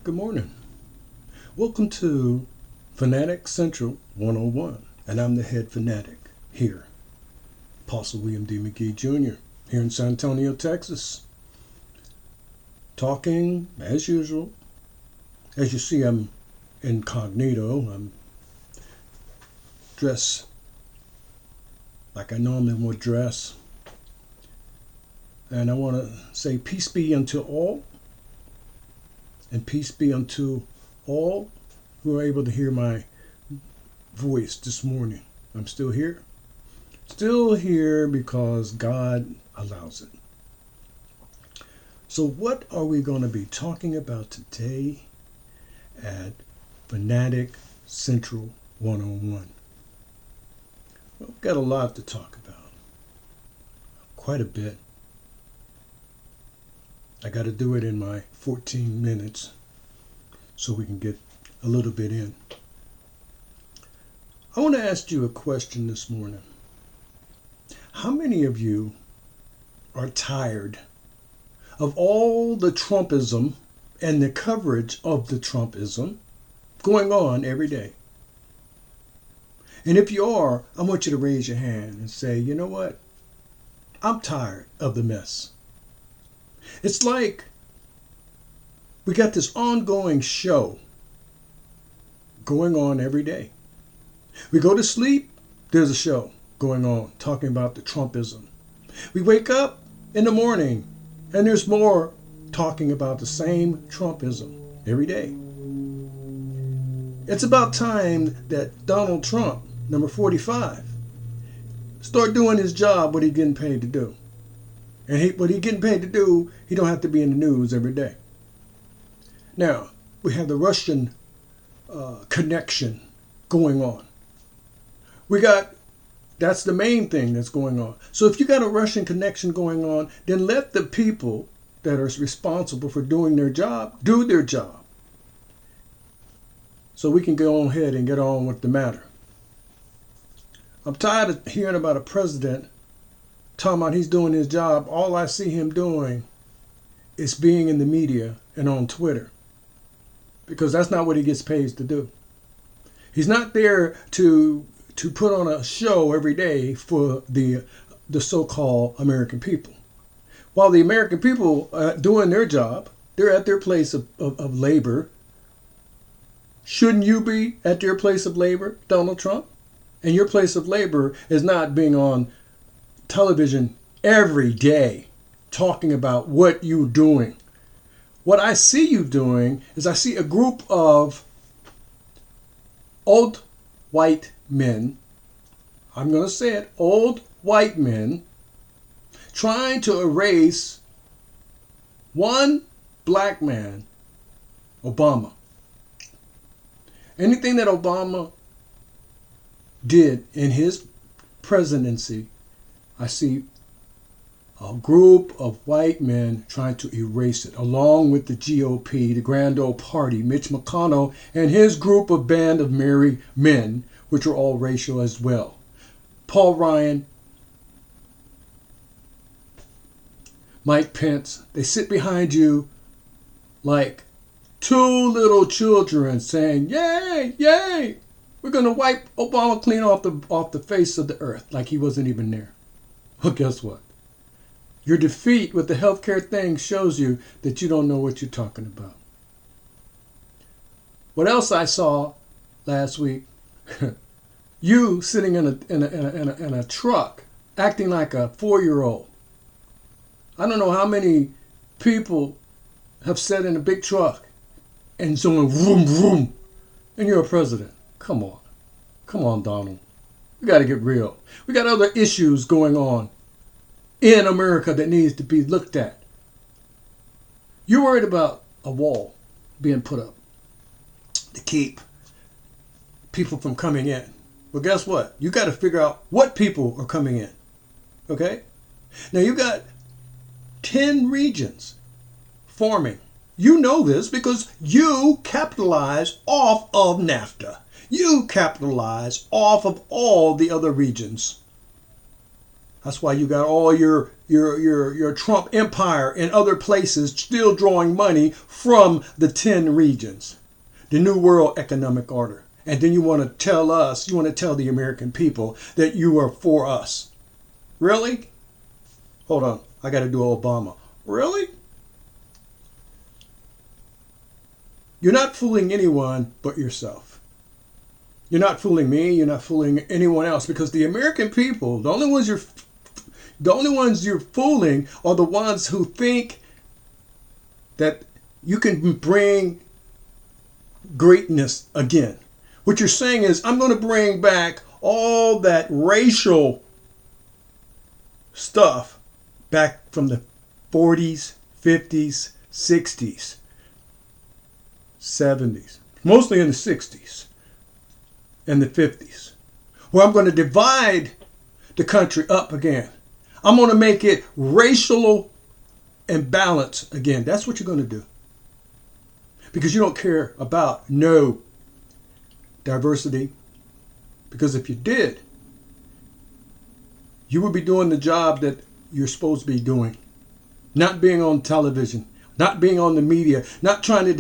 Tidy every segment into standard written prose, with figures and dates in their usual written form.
Good morning. Welcome to Fanatic Central 101, and I'm the head fanatic here, Apostle William D. McGee Jr., here in San Antonio, Texas. Talking, as usual. As you see, I'm incognito. I'm dressed like I normally would dress. And I want to say peace be unto all, and peace be unto all who are able to hear my voice this morning. I'm still here. Still here because God allows it. So what are we going to be talking about today at Fanatic Central 101? Well, we've got a lot to talk about. Quite a bit. I got to do it in my 14 minutes so we can get a little bit in. I want to ask you a question this morning. How many of you are tired of all the Trumpism and the coverage of the Trumpism going on every day? And if you are, I want you to raise your hand and say, you know what? I'm tired of the mess. It's like we got this ongoing show going on every day. We go to sleep, there's a show going on talking about the Trumpism. We wake up in the morning and there's more talking about the same Trumpism every day. It's about time that Donald Trump, number 45, start doing his job, what he's getting paid to do. And what he's getting paid to do, he don't have to be in the news every day. Now, we have the Russian connection going on. That's the main thing that's going on. So if you got a Russian connection going on, then let the people that are responsible for doing their job, do their job. So we can go ahead and get on with the matter. I'm tired of hearing about a president talking about he's doing his job. All I see him doing is being in the media and on Twitter, because that's not what he gets paid to do. He's not there to put on a show every day for the so-called American people. While the American people are doing their job, they're at their place of labor. Shouldn't you be at your place of labor, Donald Trump? And your place of labor is not being on television every day talking about what you're doing. What I see you doing is I see a group of old white men, I'm going to say it, old white men, trying to erase one black man, Obama. Anything that Obama did in his presidency, I see a group of white men trying to erase it, along with the GOP, the Grand Old Party, Mitch McConnell, and his group of band of merry men, which are all racial as well. Paul Ryan, Mike Pence, they sit behind you like two little children saying, yay, yay, we're going to wipe Obama clean off the face of the earth, like he wasn't even there. Well, guess what? Your defeat with the healthcare thing shows you that you don't know what you're talking about. What else I saw last week? You sitting in a truck, acting like a 4-year-old. I don't know how many people have sat in a big truck and going vroom vroom, and you're a president. Come on, Donald. We got to get real. We got other issues going on in America that needs to be looked at. You're worried about a wall being put up to keep people from coming in. Well, guess what? You got to figure out what people are coming in. Okay? Now you got 10 regions forming. You know this because you capitalize off of NAFTA. You capitalize off of all the other regions. That's why you got all your Trump empire in other places still drawing money from the 10 regions, the New World Economic Order. And then you want to tell us, you want to tell the American people that you are for us. Really? Hold on, I got to do Obama. Really? You're not fooling anyone but yourself. You're not fooling me, you're not fooling anyone else, because the American people, the only ones you're fooling are the ones who think that you can bring greatness again. What you're saying is, I'm going to bring back all that racial stuff back from the 40s, 50s, 60s, 70s, mostly in the 60s and the 50s, where I'm going to divide the country up again. I'm going to make it racial imbalance again. That's what you're going to do. Because you don't care about no diversity. Because if you did, you would be doing the job that you're supposed to be doing. Not being on television, not being on the media, not trying to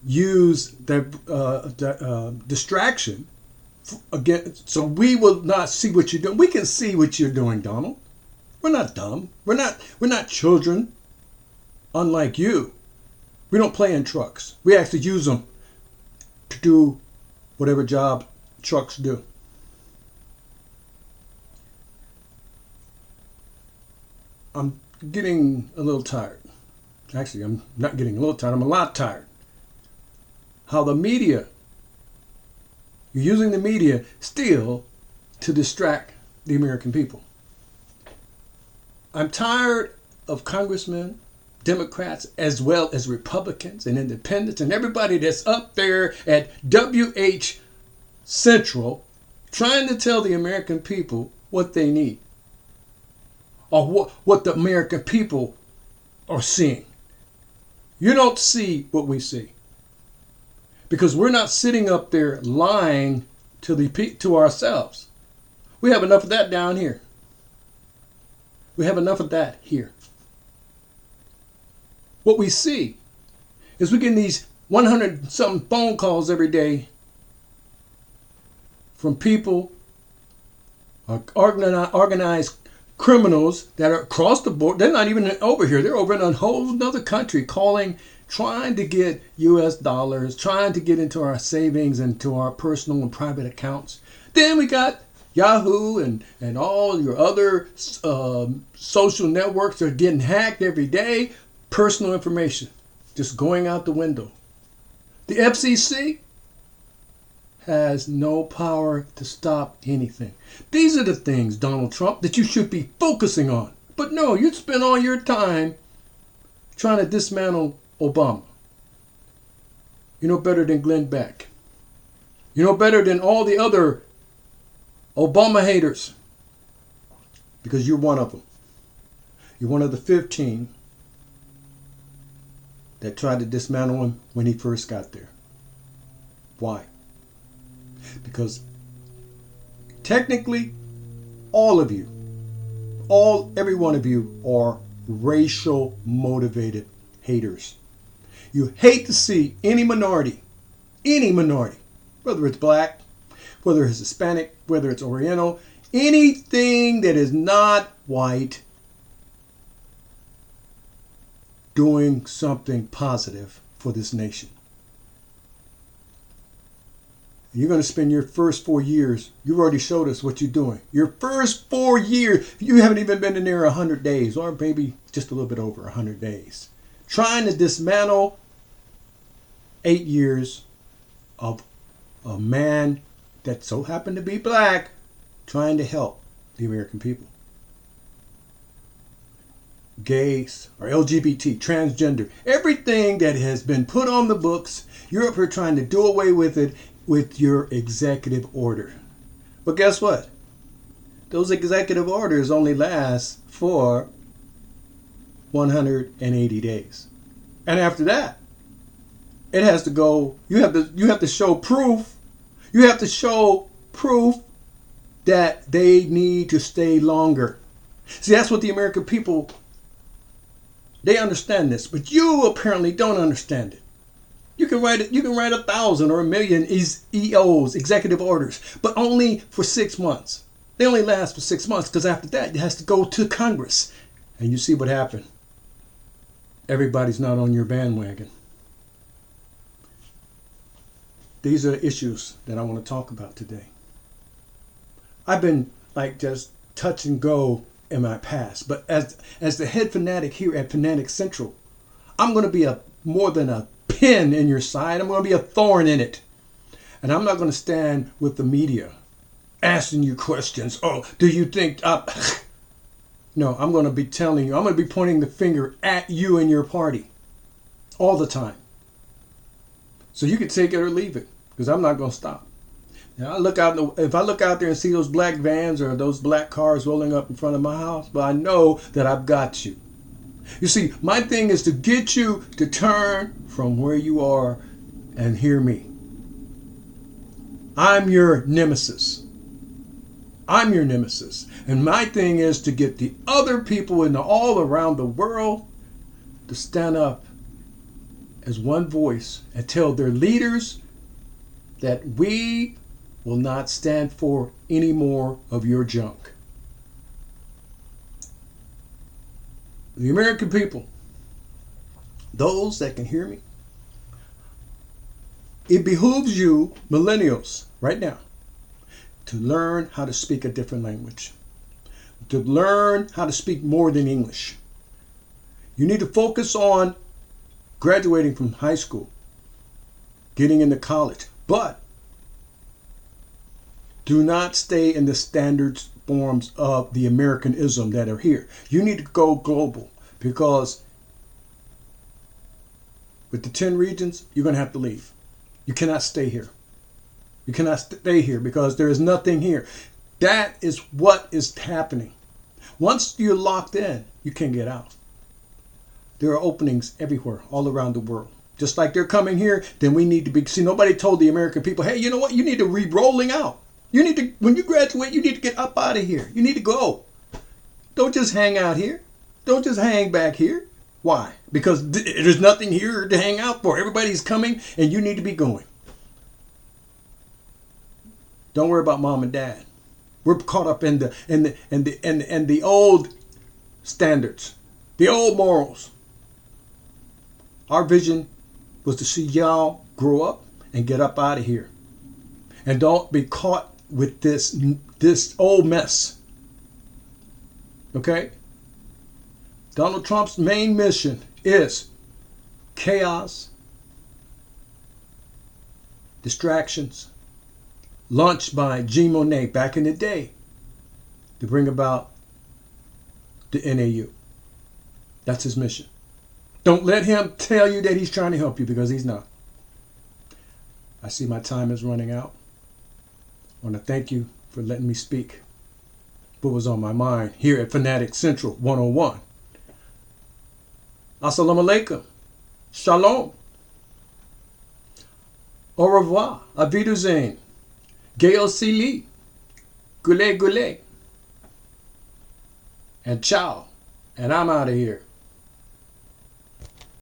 use the distraction again, so we will not see what you're doing. We can see what you're doing, Donald. We're not dumb. We're not children. Unlike you, we don't play in trucks. We actually use them to do whatever job trucks do. I'm getting a little tired. Actually, I'm not getting a little tired. I'm a lot tired. How the media, you're using the media still to distract the American people. I'm tired of congressmen, Democrats, as well as Republicans and independents and everybody that's up there at WH Central trying to tell the American people what they need or what the American people are seeing. You don't see what we see. Because we're not sitting up there lying to ourselves. We have enough of that down here. We have enough of that here. What we see is we're getting these 100-something phone calls every day from people, organized criminals that are across the board. They're not even over here. They're over in a whole other country calling, trying to get US dollars, trying to get into our savings and to our personal and private accounts. Then we got Yahoo and all your other social networks are getting hacked every day. Personal information just going out the window. The FCC has no power to stop anything. These are the things, Donald Trump, that you should be focusing on. But no, you spend all your time trying to dismantle Obama. You know better than Glenn Beck. You know better than all the other Obama haters. Because you're one of them. You're one of the 15 that tried to dismantle him when he first got there. Why? Because technically, all of you, every one of you are racial motivated haters. You hate to see any minority, whether it's black, whether it's Hispanic, whether it's Oriental, anything that is not white, doing something positive for this nation. You're going to spend your first 4 years, you've already showed us what you're doing. Your first 4 years, you haven't even been in there 100 days, or maybe just a little bit over 100 days, trying to dismantle 8 years of a man that so happened to be black, trying to help the American people. Gays or LGBT, transgender, everything that has been put on the books, you're up here trying to do away with it with your executive order. But guess what? Those executive orders only last for 180 days. And after that, it has to go, you have to show proof. You have to show proof that they need to stay longer. See, that's what the American people, they understand this, but you apparently don't understand it. You can write it. You can write 1,000 or 1,000,000 EOs, executive orders, but only for 6 months. They only last for 6 months because after that it has to go to Congress, and you see what happened. Everybody's not on your bandwagon. These are the issues that I want to talk about today. I've been like just touch and go in my past, but as the head fanatic here at Fanatic Central, I'm going to be more than a pin in your side. I'm going to be a thorn in it. And I'm not going to stand with the media asking you questions. Oh, do you think... No, I'm going to be telling you. I'm going to be pointing the finger at you and your party all the time. So you can take it or leave it, because I'm not going to stop. Now, if I look out there and see those black vans or those black cars rolling up in front of my house, but I know that I've got you. You see, my thing is to get you to turn from where you are and hear me. I'm your nemesis. I'm your nemesis. And my thing is to get the other people in all around the world to stand up as one voice and tell their leaders that we will not stand for any more of your junk. The American people, those that can hear me, it behooves you, millennials, right now, to learn how to speak a different language, to learn how to speak more than English. You need to focus on graduating from high school, getting into college, but do not stay in the standard forms of the Americanism that are here. You need to go global, because with the 10 regions, you're going to have to leave. You cannot stay here. You cannot stay here because there is nothing here. That is what is happening. Once you're locked in, you can't get out. There are openings everywhere, all around the world. Just like they're coming here, then we need to be... See, nobody told the American people, hey, you know what? You need to be rolling out. You need to, when you graduate, you need to get up out of here. You need to go. Don't just hang out here. Don't just hang back here. Why? Because there's nothing here to hang out for. Everybody's coming and you need to be going. Don't worry about mom and dad. We're caught up in the old standards, the old morals. Our vision was to see y'all grow up and get up out of here. And don't be caught with this old mess. Okay? Donald Trump's main mission is chaos, distractions, launched by Jean Monnet back in the day to bring about the NAU. That's his mission. Don't let him tell you that he's trying to help you, because he's not. I see my time is running out. I want to thank you for letting me speak what was on my mind here at Fanatic Central 101. Assalamu alaikum. Shalom. Au revoir. Auf Wiedersehen. Gail Sili. Goulet Goulet. And ciao. And I'm out of here.